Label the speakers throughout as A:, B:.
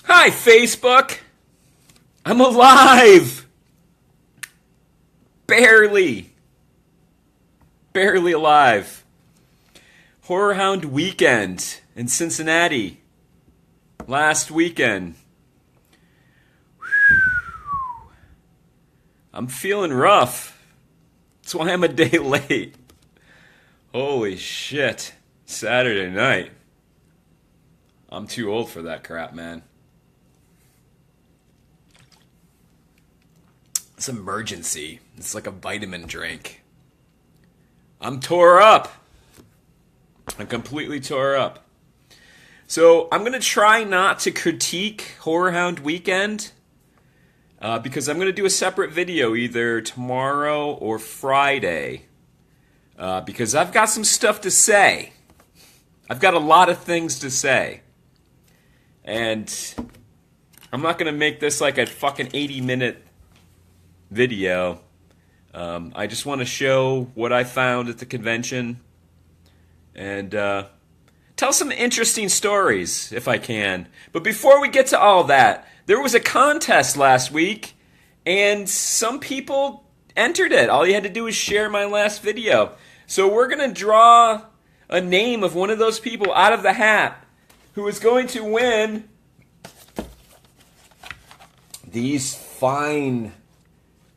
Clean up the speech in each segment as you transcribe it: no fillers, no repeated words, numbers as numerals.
A: Hi, Facebook. I'm alive. Barely alive. Horrorhound weekend in Cincinnati. Last weekend. I'm feeling rough. That's why I'm a day late. Holy shit. Saturday night. I'm too old for that crap, man. It's emergency. It's like a vitamin drink. I'm tore up. I'm completely tore up. So I'm going to try not to critique Horrorhound Weekend because I'm going to do a separate video either tomorrow or Friday because I've got some stuff to say. I've got a lot of things to say. And I'm not going to make this like a fucking 80-minute video. I just want to show what I found at the convention and tell some interesting stories if I can. But before we get to all that, there was a contest last week and some people entered it. All you had to do was share my last video. So we're going to draw a name of one of those people out of the hat who is going to win these fine,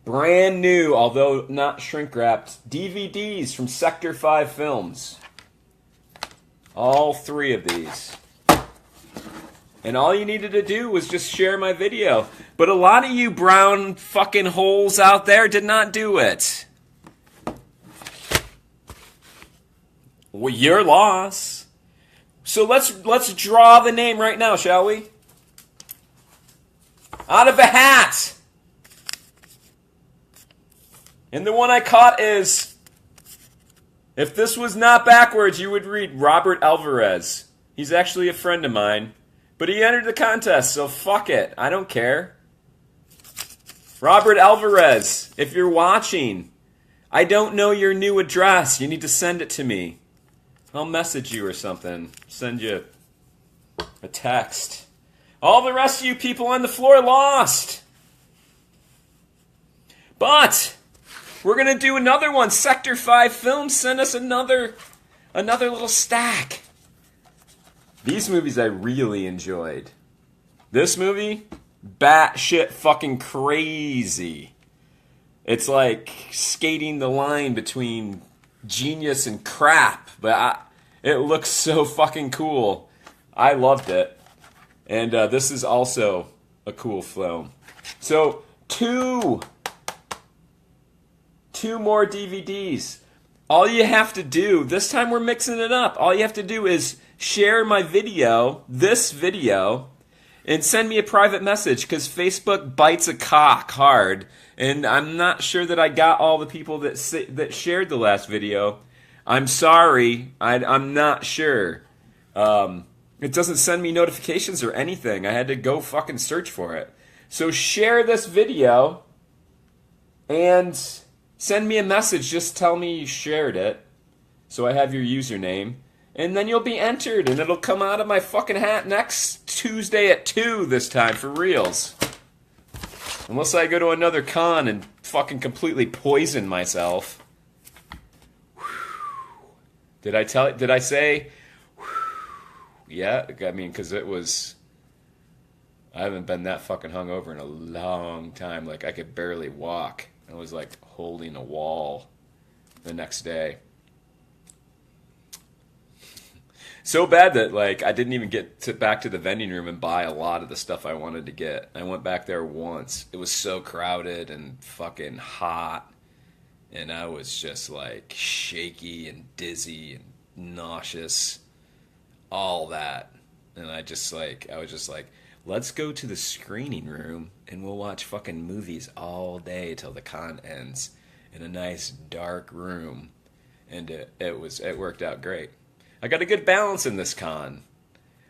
A: brand new, although not shrink-wrapped, DVDs from Sector 5 Films. All three of these. And all you needed to do was just share my video. But a lot of you brown fucking holes out there did not do it. Well, your loss. So let's draw the name right now, shall we? Out of a hat. And the one I caught is, if this was not backwards, you would read Robert Alvarez. He's actually a friend of mine. But he entered the contest, so fuck it. I don't care. Robert Alvarez, if you're watching, I don't know your new address. You need to send it to me. I'll message you or something. Send you a text. All the rest of you people on the floor lost. But we're going to do another one. Sector 5 Films sent us another little stack. These movies I really enjoyed. This movie, batshit fucking crazy. It's like skating the line between genius and crap. But it looks so fucking cool. I loved it. And this is also a cool film. So, two more DVDs. All you have to do, this time we're mixing it up. All you have to do is share my video, this video, and send me a private message because Facebook bites a cock hard. And I'm not sure that I got all the people that shared the last video. I'm sorry. I'm not sure. It doesn't send me notifications or anything. I had to go fucking search for it. So share this video and send me a message. Just tell me you shared it so I have your username. And then you'll be entered and it'll come out of my fucking hat next Tuesday at 2 this time for reals. Unless I go to another con and fucking completely poison myself. Did I say... Yeah, I mean, because it was... I haven't been that fucking hungover in a long time. Like, I could barely walk. I was, like, holding a wall the next day. So bad that, like, I didn't even get back to the vending room and buy a lot of the stuff I wanted to get. I went back there once. It was so crowded and fucking hot. And I was just, like, shaky and dizzy and nauseous. All that. And I was just like, let's go to the screening room and we'll watch fucking movies all day till the con ends in a nice dark room. And it worked out great. I got a good balance in this con.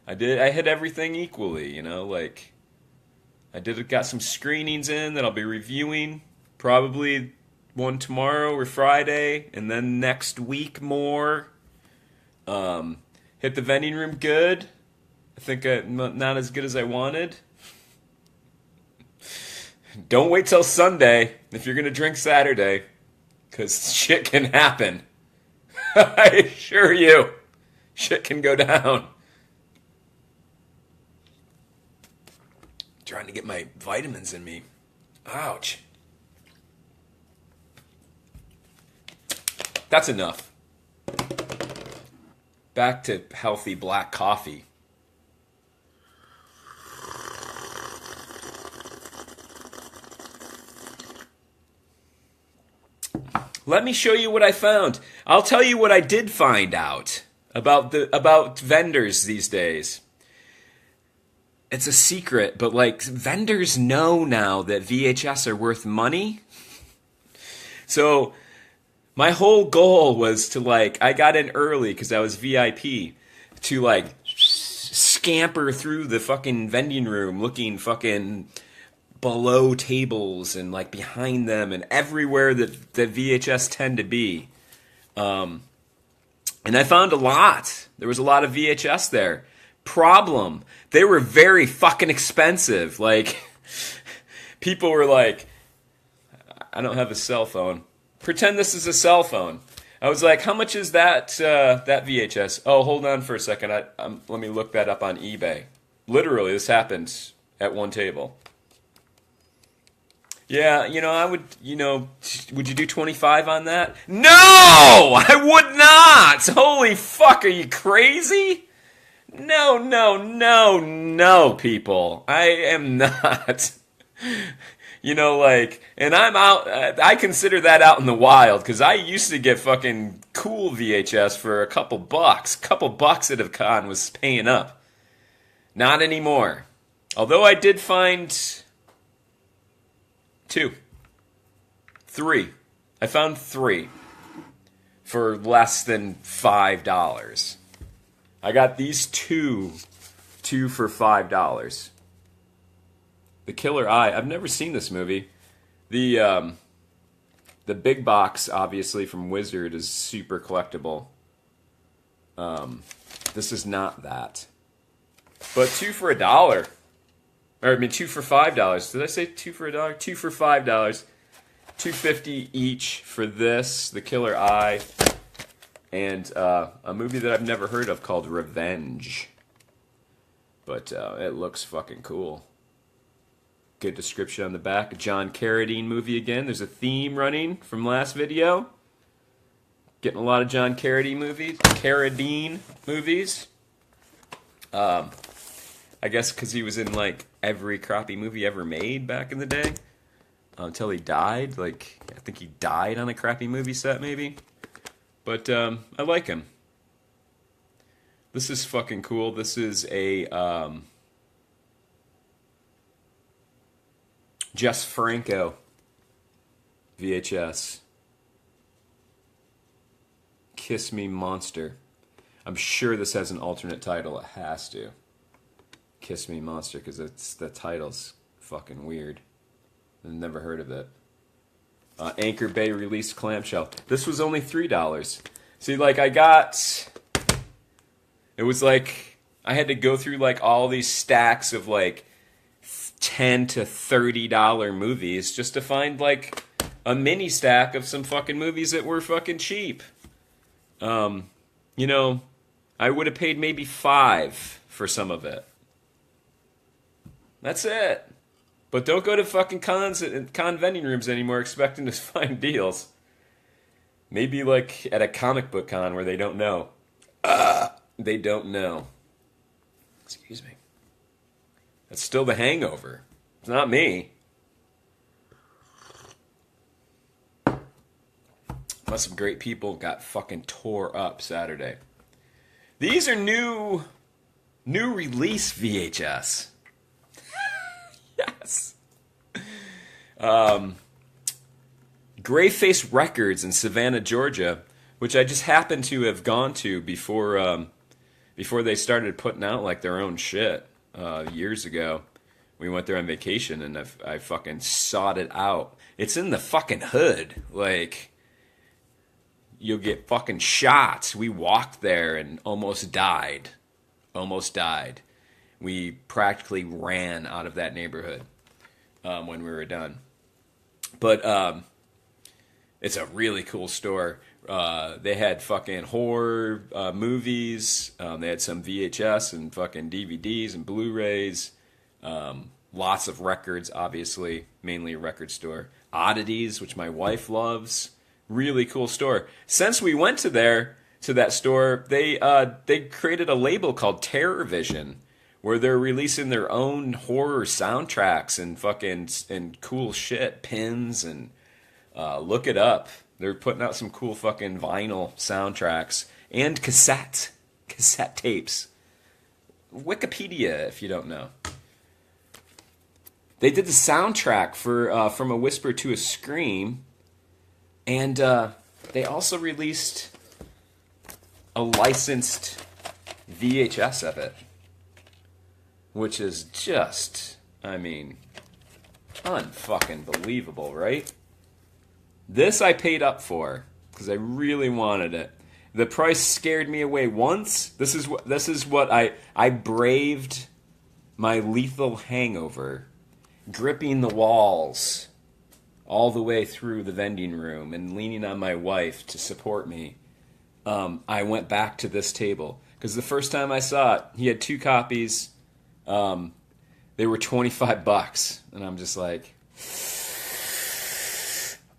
A: I hit everything equally, you know, like got some screenings in that I'll be reviewing, probably one tomorrow or Friday, and then next week more. Hit the vending room good. I think not as good as I wanted Don't wait till Sunday if you're going to drink Saturday, because shit can happen. I assure you, shit can go down. Trying to get my vitamins in me. Ouch. That's enough. Back to healthy black coffee. Let me show you what I found. I'll tell you what I did find out about vendors these days. It's a secret, but like vendors know now that VHS are worth money. So my whole goal was to I got in early because I was VIP, to scamper through the fucking vending room looking fucking below tables and behind them and everywhere that VHS tend to be. And I found a lot. There was a lot of VHS there. Problem, they were very fucking expensive. People were like, I don't have a cell phone. Pretend this is a cell phone. I was like, how much is that VHS? Oh, hold on for a second. Let me look that up on eBay. Literally, this happened at one table. Yeah, I would, would you do 25 on that? No! I would not! Holy fuck, are you crazy? No, people. I am not. And I'm out, I consider that out in the wild, because I used to get fucking cool VHS for a couple bucks. Couple bucks at a con was paying up. Not anymore. Although I did find 3. I found 3 for less than $5. I got these two for $5. The Killer Eye. I've never seen this movie. The big box, obviously from Wizard, is super collectible. This is not that. But 2 for $1. Or 2 for $5. Did I say 2 for $1? 2 for $5. $2.50 each for this, The Killer Eye, and a movie that I've never heard of called Revenge. But it looks fucking cool. Good description on the back. A John Carradine movie again. There's a theme running from last video. Getting a lot of John Carradine movies. I guess because he was in every crappy movie ever made back in the day. Until he died. I think he died on a crappy movie set, maybe. But I like him. This is fucking cool. This is a Jess Franco VHS. Kiss Me Monster. I'm sure this has an alternate title. It has to. Kiss Me Monster, because the title's fucking weird. I've never heard of it. Anchor Bay released clamshell. This was only $3. See, I got... It was I had to go through all these stacks of $10 to $30 movies just to find a mini stack of some fucking movies that were fucking cheap. I would have paid maybe $5 for some of it. That's it. But don't go to fucking cons and con vending rooms anymore expecting to find deals. Maybe at a comic book con where they don't know. They don't know. Excuse me. That's still the hangover. It's not me. But some great people got fucking tore up Saturday. These are new release VHS. Yes. Grayface Records in Savannah, Georgia, which I just happened to have gone to before they started putting out their own shit years ago. We went there on vacation and I fucking sought it out. It's in the fucking hood. You'll get fucking shot. We walked there and almost died. We practically ran out of that neighborhood. when we were done. But it's a really cool store. They had fucking horror movies. They had some VHS and fucking DVDs and Blu-rays. Lots of records, obviously. Mainly a record store. Oddities, which my wife loves. Really cool store. Since we went to that store, they created a label called Terror Vision, where they're releasing their own horror soundtracks and fucking and cool shit, pins, and look it up. They're putting out some cool fucking vinyl soundtracks and cassette tapes. Wikipedia, if you don't know. They did the soundtrack for From a Whisper to a Scream, and they also released a licensed VHS of it, which is just, I mean, unfucking believable, right? This I paid up for because I really wanted it. The price scared me away once. This is what I braved my lethal hangover, gripping the walls all the way through the vending room and leaning on my wife to support me. I went back to this table because the first time I saw it, he had 2 copies. They were $25, and I'm just like,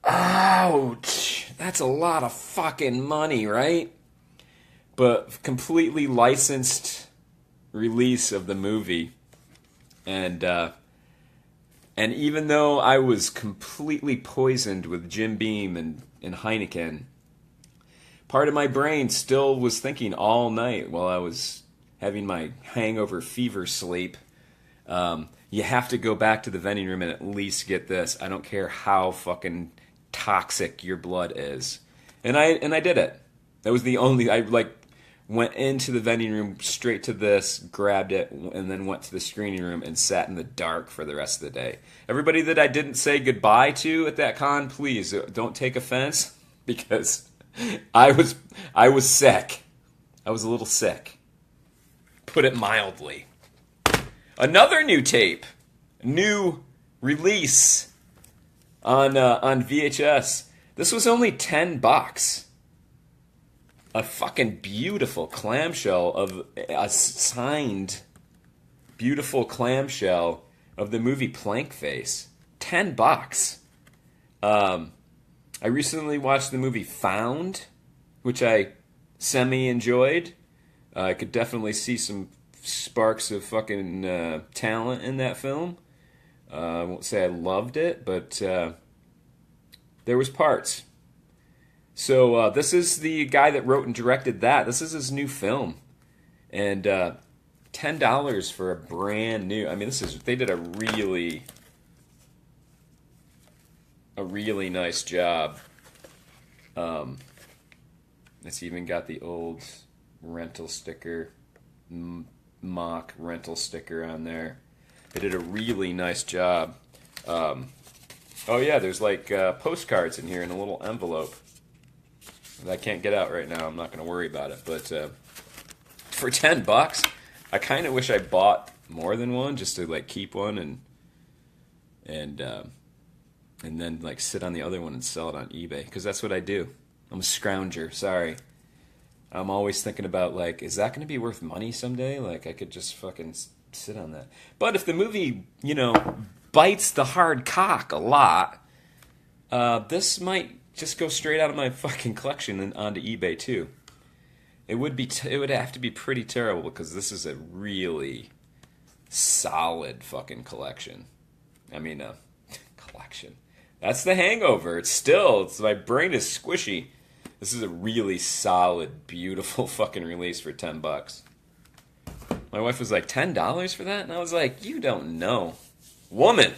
A: ouch, that's a lot of fucking money, right? But completely licensed release of the movie, and even though I was completely poisoned with Jim Beam and Heineken, part of my brain still was thinking all night while I was having my hangover fever sleep. You have to go back to the vending room and at least get this. I don't care how fucking toxic your blood is. And I did it. That was the only, I went into the vending room straight to this, grabbed it, and then went to the screening room and sat in the dark for the rest of the day. Everybody that I didn't say goodbye to at that con, please don't take offense, because I was sick. I was a little sick. Put it mildly. Another new tape, new release on VHS. This was only $10. A fucking beautiful clamshell of a signed, beautiful clamshell of the movie Plank Face. $10. I recently watched the movie Found, which I semi-enjoyed. I could definitely see some sparks of fucking talent in that film. I won't say I loved it, but there was parts. So this is the guy that wrote and directed that. This is his new film, and $10 for a brand new. I mean, they did a really nice job. It's even got the old rental sticker, mock rental sticker on there. They did a really nice job. Oh yeah, there's like postcards in here in a little envelope that I can't get out right now. I'm not going to worry about it. But for $10, I kind of wish I bought more than one just to like keep one and then like sit on the other one and sell it on eBay, because that's what I do. I'm a scrounger. Sorry. I'm always thinking about like, is that going to be worth money someday? Like I could just fucking sit on that. But if the movie, bites the hard cock a lot, this might just go straight out of my fucking collection and onto eBay too. It would have to be pretty terrible, because this is a really solid fucking collection. I mean, collection. That's the hangover. My brain is squishy. This is a really solid, beautiful fucking release for $10. My wife was like, $10 for that? And I was like, you don't know. Woman,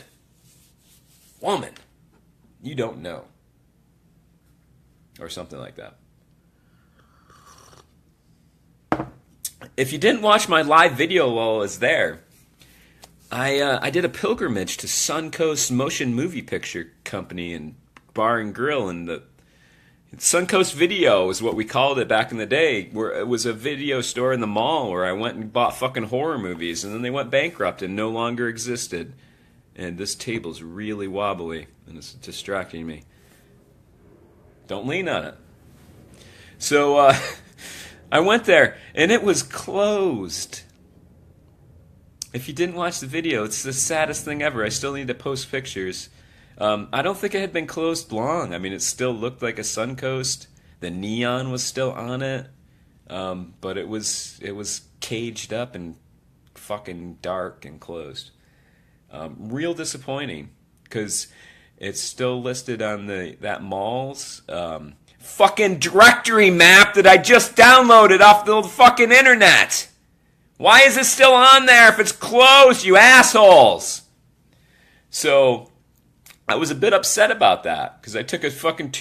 A: you don't know. Or something like that. If you didn't watch my live video while I was there, I did a pilgrimage to Suncoast Motion Movie Picture Company and Bar and Grill, and the Suncoast Video is what we called it back in the day, where it was a video store in the mall where I went and bought fucking horror movies, and then they went bankrupt and no longer existed. And this table's really wobbly, and it's distracting me. Don't lean on it. So, I went there, and it was closed. If you didn't watch the video, it's the saddest thing ever. I still need to post pictures. I don't think it had been closed long. I mean, it still looked like a Suncoast. The neon was still on it. But it was caged up and fucking dark and closed. Real disappointing, because it's still listed on that mall's fucking directory map that I just downloaded off the fucking internet. Why is it still on there if it's closed, you assholes? So I was a bit upset about that, because I took a fucking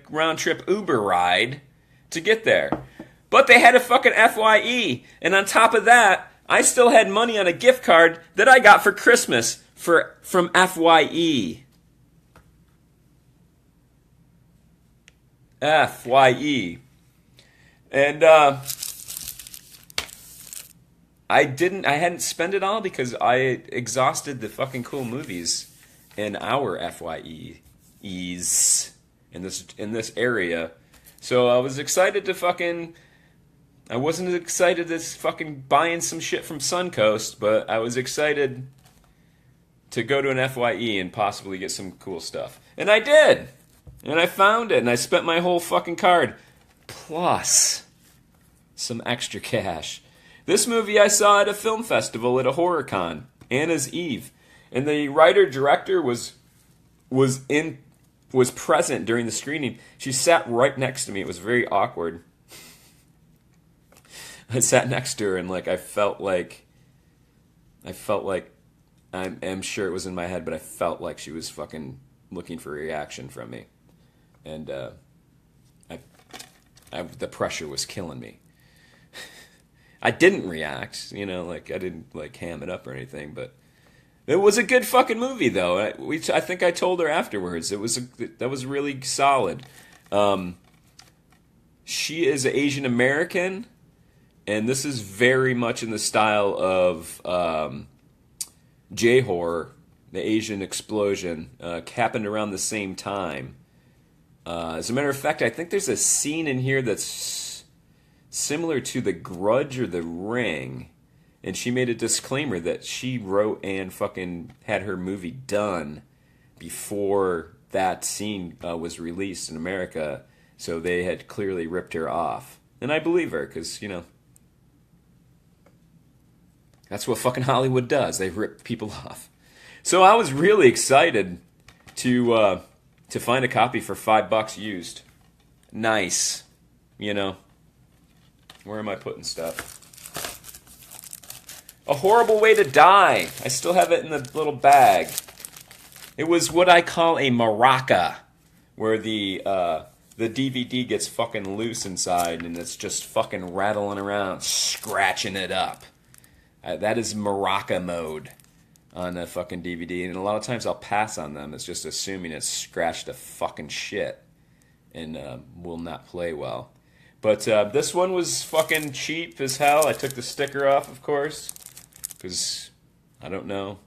A: round trip Uber ride to get there. But they had a fucking FYE, and on top of that, I still had money on a gift card that I got for Christmas from FYE. FYE. And I hadn't spent it all because I exhausted the fucking cool movies in our FYEs in this area. So I was excited to fucking... I wasn't excited as fucking buying some shit from Suncoast, but I was excited to go to an FYE and possibly get some cool stuff. And I did! And I found it, and I spent my whole fucking card. Plus some extra cash. This movie I saw at a film festival at a Horror Con, Anna's Eve. And the writer-director was present during the screening. She sat right next to me. It was very awkward. I sat next to her, and I felt like I'm sure it was in my head, but I felt like she was fucking looking for a reaction from me, and the pressure was killing me. I didn't react, I didn't ham it up or anything, but it was a good fucking movie, though. I think I told her afterwards that was really solid. She is Asian American. And this is very much in the style of J-horror, the Asian explosion, happened around the same time. As a matter of fact, I think there's a scene in here that's similar to The Grudge or The Ring. And she made a disclaimer that she wrote and fucking had her movie done before that scene was released in America. So they had clearly ripped her off. And I believe her, because, that's what fucking Hollywood does. They rip people off. So I was really excited to find a copy for $5 used. Nice. Where am I putting stuff? AHorrible Way to Die. I still have it in the little bag. It was what I call a maraca, where the DVD gets fucking loose inside and it's just fucking rattling around, scratching it up. That is maraca mode on a fucking DVD, and a lot of times I'll pass on them. It's just assuming it's scratched to fucking shit and will not play well. But this one was fucking cheap as hell. I took the sticker off, of course, because I don't know.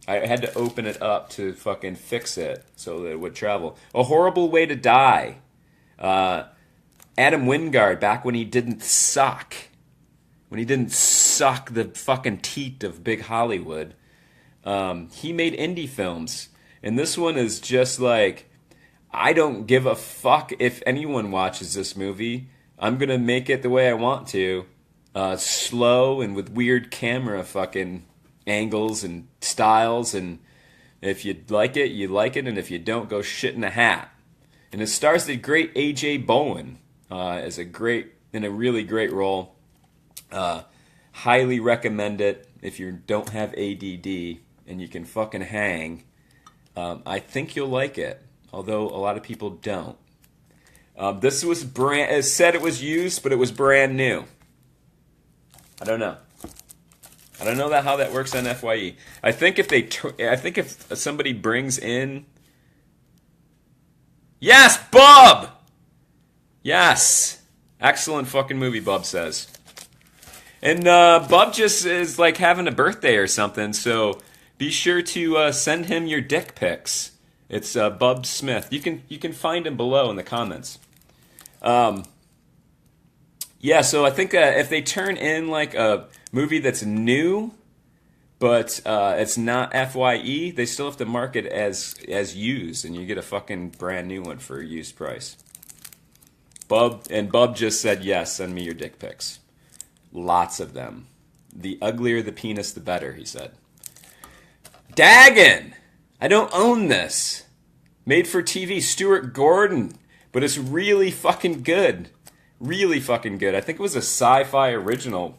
A: I had to open it up to fucking fix it so that it would travel. AHorrible Way to Die. Adam Wingard, back when he didn't suck. When he didn't suck the fucking teat of big Hollywood. He made indie films. And this one is just I don't give a fuck if anyone watches this movie. I'm going to make it the way I want to. Slow and with weird camera fucking angles and styles. And if you like it, you like it. And if you don't, go shit in a hat. And it stars the great A.J. Bowen as in a really great role. Highly recommend it if you don't have ADD and you can fucking hang. I think you'll like it, although a lot of people don't. This was it said it was used, but it was brand new. I don't know how that works on FYE. I think if somebody brings in, yes, Bub, yes, excellent fucking movie, Bub says. And Bub just is having a birthday or something, so be sure to send him your dick pics. It's Bub Smith. You can find him below in the comments. Yeah, so I think if they turn in like a movie that's new, but it's not FYE, they still have to mark it as used, and you get a fucking brand new one for a used price. Bub just said yes. Send me your dick pics. Lots of them. The uglier the penis, the better, he said. Daggin! I don't own this. Made for TV, Stuart Gordon, but it's really fucking good. Really fucking good. I think it was a sci-fi original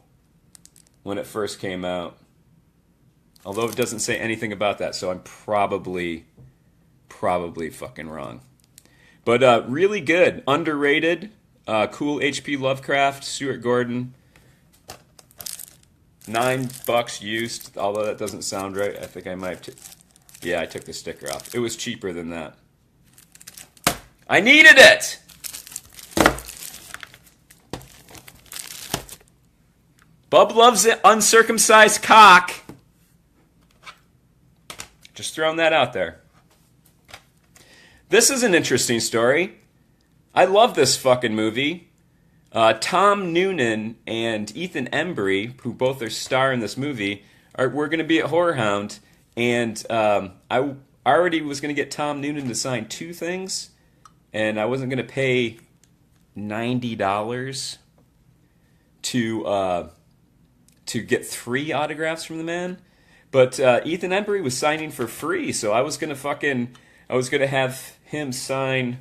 A: when it first came out. Although it doesn't say anything about that, so I'm probably fucking wrong. But really good. Underrated. Cool H.P. Lovecraft, Stuart Gordon. $9 used, although that doesn't sound right. I think I might yeah, I took the sticker off. It was cheaper than that. I needed it! Bub loves it uncircumcised cock. Just throwing that out there. This is an interesting story. I love this fucking movie. Tom Noonan and Ethan Embry, who both are star in this movie, we're going to be at Horrorhound, and I already was going to get Tom Noonan to sign 2 things, and I wasn't going to pay $90 to get 3 autographs from the man. But Ethan Embry was signing for free, so I was going to have him sign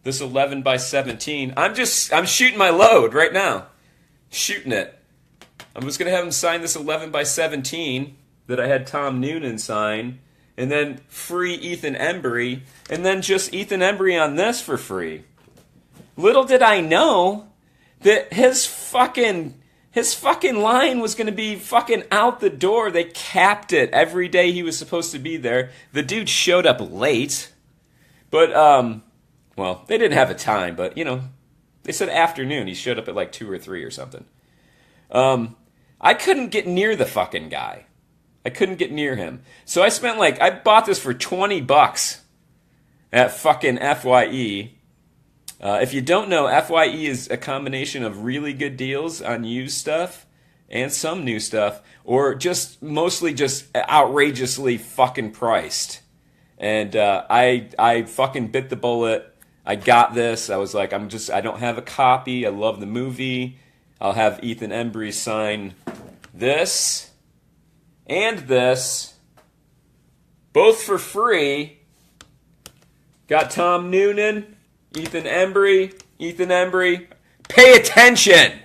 A: this 11 by 17. I'm shooting my load right now. Shooting it. I was going to have him sign this 11 by 17 that I had Tom Noonan sign, and then free Ethan Embry, and then just Ethan Embry on this for free. Little did I know that his fucking line was going to be fucking out the door. They capped it every day he was supposed to be there. The dude showed up late, but well, they didn't have a time, but, you know, they said afternoon. He showed up at like 2 or 3 or something. I couldn't get near the fucking guy. I couldn't get near him. So I bought this for $20 at fucking FYE. If you don't know, FYE is a combination of really good deals on used stuff and some new stuff, or just mostly just outrageously fucking priced. And I fucking bit the bullet. I got this. I was like, I don't have a copy. I love the movie. I'll have Ethan Embry sign this and this, both for free. Got Tom Noonan, Ethan Embry. Pay attention!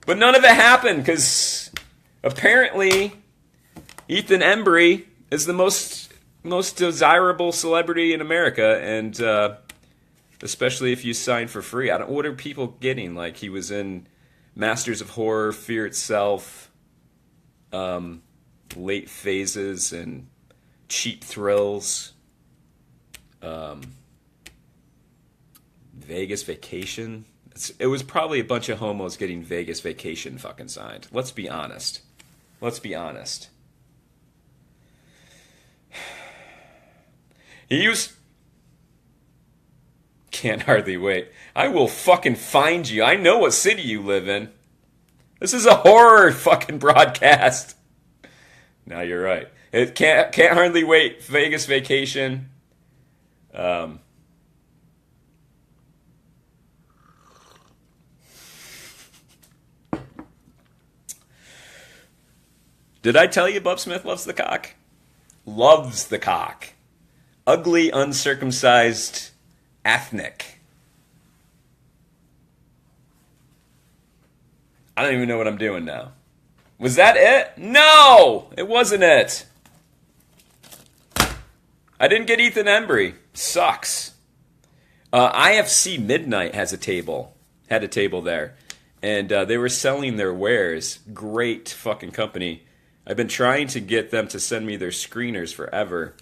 A: But none of it happened, because apparently Ethan Embry is the most desirable celebrity in America, and especially if you sign for free. What are people getting? Like, he was in Masters of Horror, Fear Itself, Late Phases, and Cheap Thrills, Vegas Vacation. It was probably a bunch of homos getting Vegas Vacation fucking signed. Let's be honest. Can't hardly wait. I will fucking find you. I know what city you live in. This is a horror fucking broadcast. No, you're right. It can't hardly wait. Vegas Vacation. Did I tell you Bub Smith loves the cock? Loves the cock. Ugly, uncircumcised, ethnic. I don't even know what I'm doing now. Was that it? No! It wasn't it. I didn't get Ethan Embry. Sucks. IFC Midnight had a table there. And they were selling their wares. Great fucking company. I've been trying to get them to send me their screeners forever.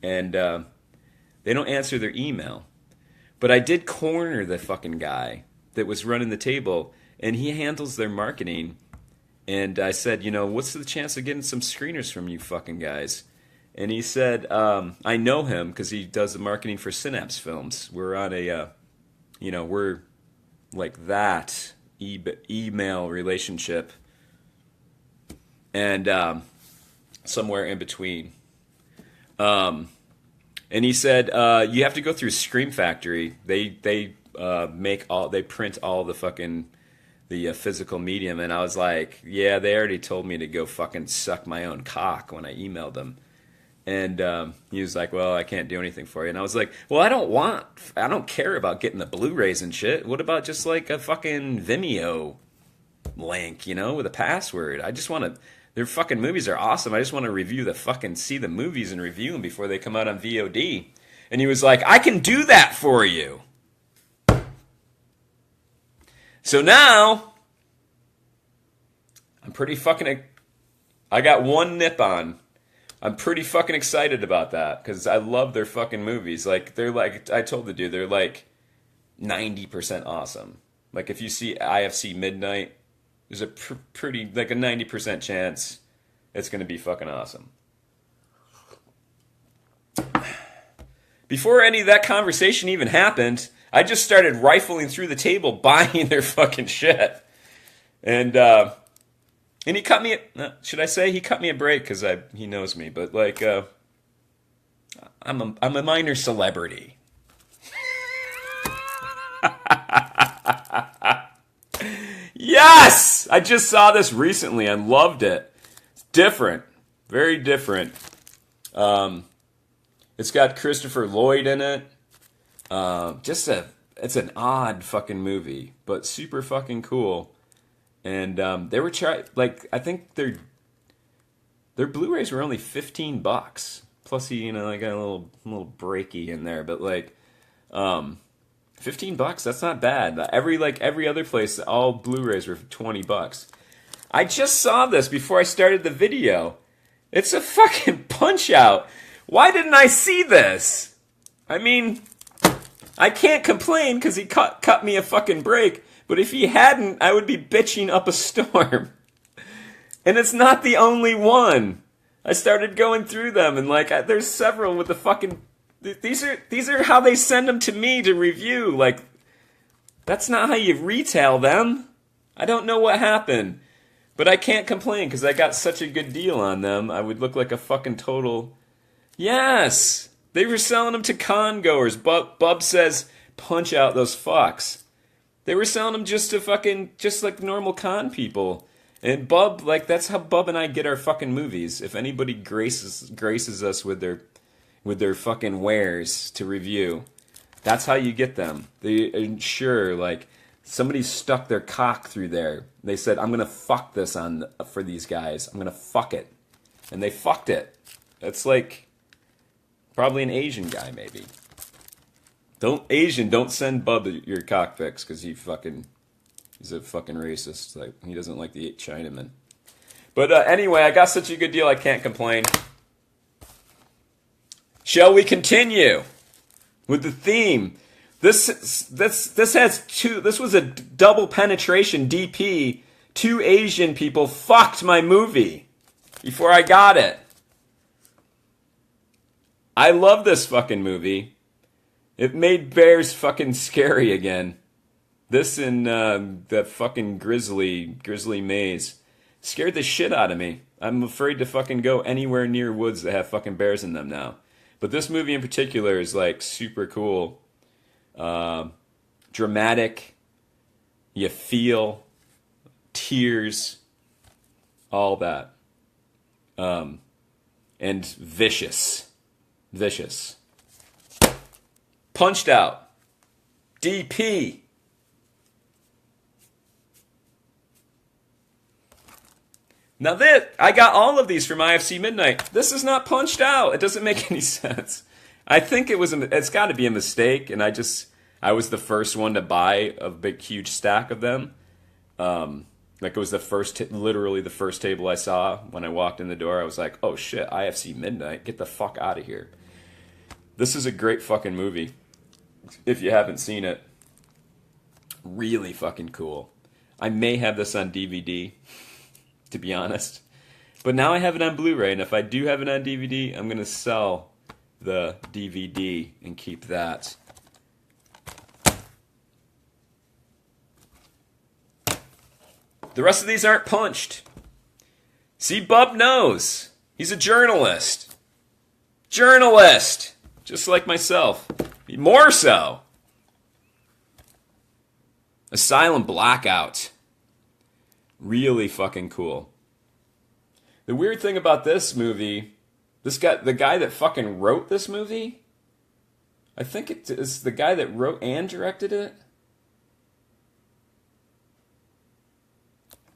A: And they don't answer their email. But I did corner the fucking guy that was running the table, and he handles their marketing. And I said, what's the chance of getting some screeners from you fucking guys? And he said, I know him because he does the marketing for Synapse Films. We're on a, we're like that email relationship. And somewhere in between. And he said, you have to go through Scream Factory. They print all the fucking the physical medium. And I was like, yeah, they already told me to go fucking suck my own cock when I emailed them. And he was like, well, I can't do anything for you. And I was like, well, I don't care about getting the Blu-rays and shit. What about just like a fucking Vimeo link, with a password? I just want to, their fucking movies are awesome. I just want to see the movies and review them before they come out on VOD. And he was like, I can do that for you. So now, I got one nip on. I'm pretty fucking excited about that because I love their fucking movies. Like, I told the dude, they're like 90% awesome. Like, if you see IFC Midnight, there's a pretty, like a 90% chance it's going to be fucking awesome. Before any of that conversation even happened, I just started rifling through the table buying their fucking shit. And he cut me, should I say he cut me a break because he knows me, but like, I'm a minor celebrity. Yes! I just saw this recently and loved it. It's different. Very different. It's got Christopher Lloyd in it. It's an odd fucking movie, but super fucking cool. And they were I think their Blu-rays were only $15. Plus he, I got a little breaky in there, but like $15, that's not bad. Every other place, all Blu-rays were $20. I just saw this before I started the video. It's a fucking Punch-Out. Why didn't I see this? I mean, I can't complain because he cut me a fucking break. But if he hadn't, I would be bitching up a storm. And it's not the only one. I started going through them, and there's several with the fucking. These are how they send them to me to review. Like, that's not how you retail them. I don't know what happened, but I can't complain because I got such a good deal on them. I would look like a fucking total. Yes, they were selling them to con goers. Bub says, punch out those fucks. They were selling them just like normal con people. And Bub, that's how Bub and I get our fucking movies. If anybody graces us with their fucking wares to review, that's how you get them. They ensure, somebody stuck their cock through there. They said, I'm going to fuck this for these guys. I'm going to fuck it. And they fucked it. That's probably an Asian guy, maybe. Don't send Bub your cock pics because he's a fucking racist. He doesn't like the Chinaman. But anyway, I got such a good deal I can't complain. Shall we continue with the theme? This was a double penetration DP. 2 Asian people fucked my movie before I got it. I love this fucking movie. It made bears fucking scary again. This and that fucking Grizzly maze scared the shit out of me. I'm afraid to fucking go anywhere near woods that have fucking bears in them now. But this movie in particular is super cool. Dramatic. You feel tears. All that. And vicious. Punched Out. DP. Now I got all of these from IFC Midnight. This is not Punched Out. It doesn't make any sense. I think it's got to be a mistake, and I was the first one to buy a big, huge stack of them. It was literally the first table I saw when I walked in the door. I was like, oh shit, IFC Midnight, get the fuck out of here. This is a great fucking movie. If you haven't seen it, really fucking cool. I may have this on DVD. to be honest. But now I have it on Blu-ray, and if I do have it on DVD, I'm going to sell the DVD and keep that. The rest of these aren't punched. See, Bub knows. He's a journalist. Journalist! Just like myself. More so. A Silent Blackout. Really fucking cool. The weird thing about this movie, the guy that fucking wrote this movie, I think it is the guy that wrote and directed it.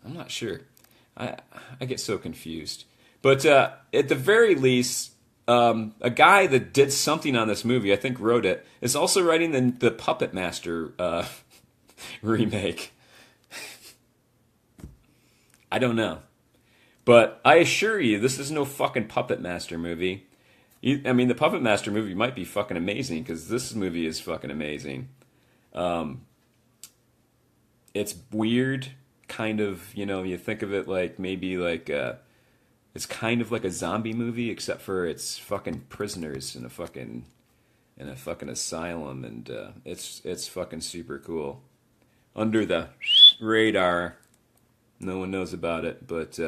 A: I'm not sure. I get so confused. But at the very least, a guy that did something on this movie, I think wrote it, is also writing the Puppet Master remake. I don't know. But I assure you, this is no fucking Puppet Master movie. I mean, the Puppet Master movie might be fucking amazing, because this movie is fucking amazing. It's weird, kind of, you think of it like maybe like it's kind of like a zombie movie, except for it's fucking prisoners in a fucking asylum, and it's fucking super cool. Under the radar, no one knows about it, but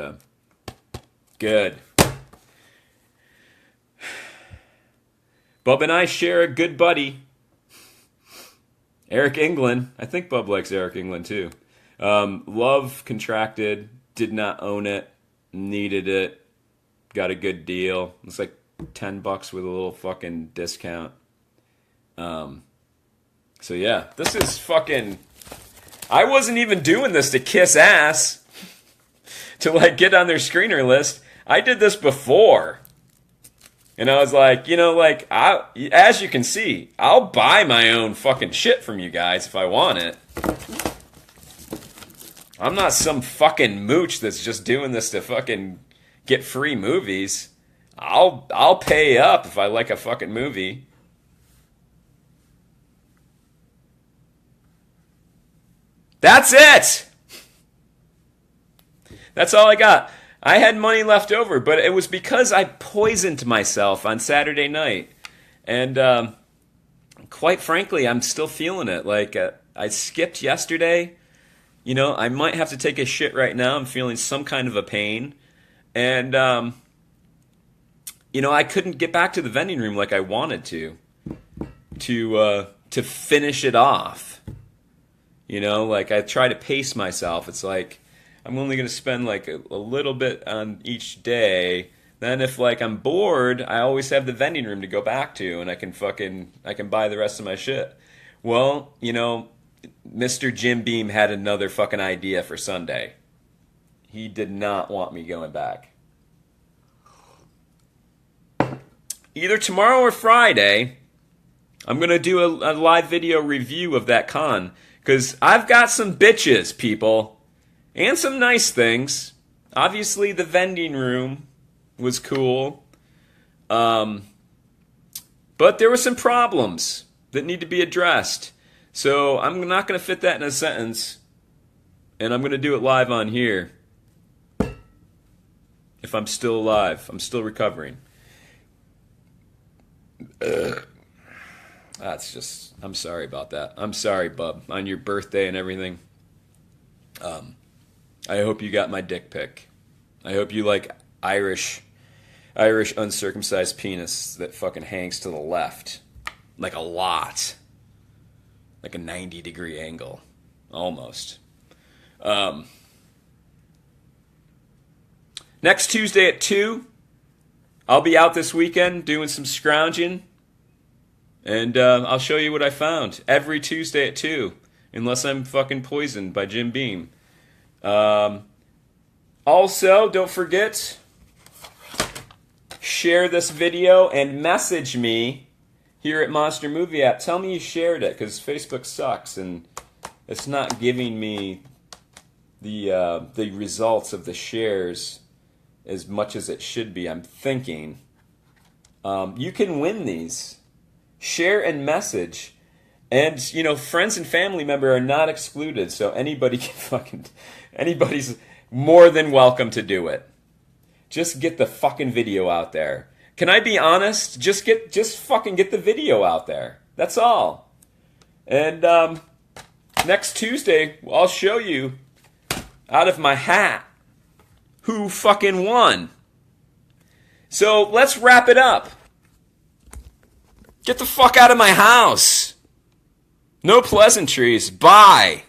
A: good. Bub and I share a good buddy, Eric England. I think Bub likes Eric England too. Love contracted, did not own it, needed it, got a good deal. It's like $10 with a little fucking discount. So yeah, this is fucking... I wasn't even doing this to kiss ass, to like get on their screener list. I did this before. And I was like, as you can see, I'll buy my own fucking shit from you guys if I want it. I'm not some fucking mooch that's just doing this to fucking get free movies. I'll pay up if I like a fucking movie. That's it! That's all I got. I had money left over, but it was because I poisoned myself on Saturday night. And quite frankly, I'm still feeling it. Like, I skipped yesterday. I might have to take a shit right now. I'm feeling some kind of a pain. And, I couldn't get back to the vending room like I wanted to finish it off. Like I try to pace myself. It's like I'm only going to spend like a little bit on each day. Then if like I'm bored, I always have the vending room to go back to, and I can buy the rest of my shit. Well, Mr. Jim Beam had another fucking idea for Sunday. He did not want me going back. Either tomorrow or Friday, I'm going to do a live video review of that con. Because I've got some bitches, people. And some nice things. Obviously, the vending room was cool. But there were some problems that need to be addressed. So I'm not going to fit that in a sentence. And I'm going to do it live on here. If I'm still alive. I'm still recovering. That's just... I'm sorry about that. I'm sorry, Bub. On your birthday and everything. I hope you got my dick pic. I hope you like Irish uncircumcised penis that fucking hangs to the left. Like a lot. Like a 90-degree angle. Almost. Next Tuesday at 2, I'll be out this weekend doing some scrounging. And I'll show you what I found every Tuesday at 2, unless I'm fucking poisoned by Jim Beam. Also, don't forget, share this video and message me here at Monster Movie App. Tell me you shared it, because Facebook sucks, and it's not giving me the results of the shares as much as it should be, I'm thinking. You can win these. Share and message. And, friends and family member are not excluded, so anybody can fucking... more than welcome to do it. Just get the fucking video out there. Can I be honest? Just fucking get the video out there. That's all. And next Tuesday, I'll show you out of my hat who fucking won. So let's wrap it up. Get the fuck out of my house. No pleasantries. Bye.